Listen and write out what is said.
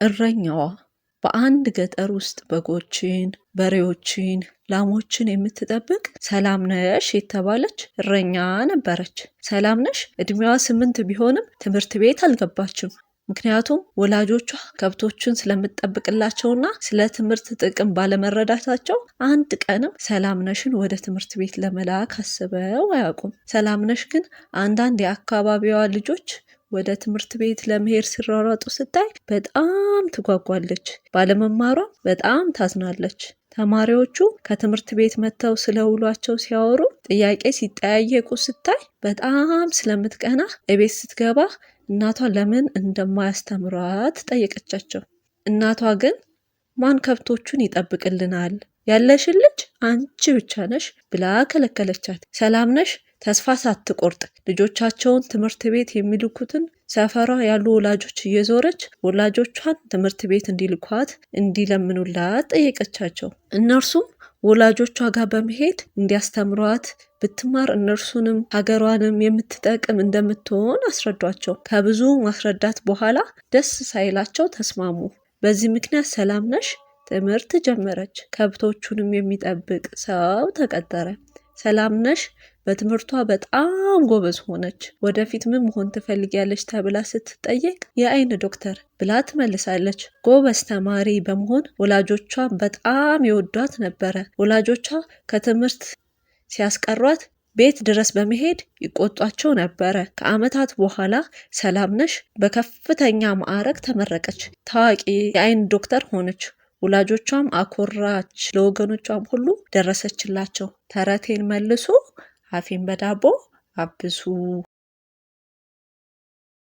እረኛዋ በአንድ ገጠር ውስጥ በጎችን፣ በሬዎችን፣ ላሞችን የምትጠብቅ ሰላምነሽ የተባለች እረኛ ነበረች። ሰላምነሽ እድሜዋ 8 ቢሆንም ትምህርት ቤት አልገባችም። ምክንያቱም ወላጆቿ ከብቶችን ስለምትጠብቅላቸውና ስለ ትምህርት ጥቅም ባለመረዳታቸው አንድ ቀንም ሰላምነሽን ወደ ትምህርት ቤት ለመላክ አስበው አያውቁም። ሰላምነሽ ግን አንዳንድ የአካባቢዋ ልጆች ወደ ትምህርት ቤት ለመሄድ ሲሯሯጡ ስታይ በጣም ትጓጓለች። ባለመማሯ በጣም ታዝናለች። ተማሪዎቹ ከትምህርት ቤት መጥተው ስለ ውሏቸው ሲያወሩ ጥያቄ ሲጠያየቁ ስታይ በጣም ስለምትቀና እቤት ስትገባ እናቷ ለምን እንደማያስተምሯት ጠየቀቻቸው። እናቷ ግን ማን ከብቶቹን ይጠብቅልናል? ያለሽን ልጅ አንቺ ብቻ ነሽ ብላ ከለከለቻት። ሰላምነሽ ተስፋ ሳትቆርጥ ልጆቻቸውን ትምህርት ቤት የሚልኩትን ሰፈሯ ያሉ ወላጆች እየዞረች ወላጆቿን ትምህርት ቤት እንዲልኳት እንዲለምኑላት ጠየቀቻቸው። እነርሱም ወላጆቿ ጋር በመሄድ እንዲያስተምሯት ብትማር እነርሱንም ሀገሯንም የምትጠቅም እንደምትሆን አስረዷቸው። ከብዙ ማስረዳት በኋላ ደስ ሳይላቸው ተስማሙ። በዚህ ምክንያት ሰላምነሽ ትምህርት ጀመረች። ከብቶቹንም የሚጠብቅ ሰው ተቀጠረ። ሰላምነሽ በትምህርቷ በጣም ጎበዝ ሆነች። ወደፊት ምን መሆን ትፈልጊያለሽ ተብላ ስትጠየቅ የአይን ዶክተር ብላ ትመልሳለች። ጎበዝ ተማሪ በመሆን ወላጆቿ በጣም ይወዷት ነበረ። ወላጆቿ ከትምህርት ሲያስቀሯት ቤት ድረስ በመሄድ ይቆጧቸው ነበረ። ከዓመታት በኋላ ሰላምነሽ በከፍተኛ ማዕረግ ተመረቀች። ታዋቂ የአይን ዶክተር ሆነች። ወላጆቿም አኮራች። ለወገኖቿም ሁሉ ደረሰችላቸው። ተረቴን መልሱ አፌን በዳቦ አብሱ።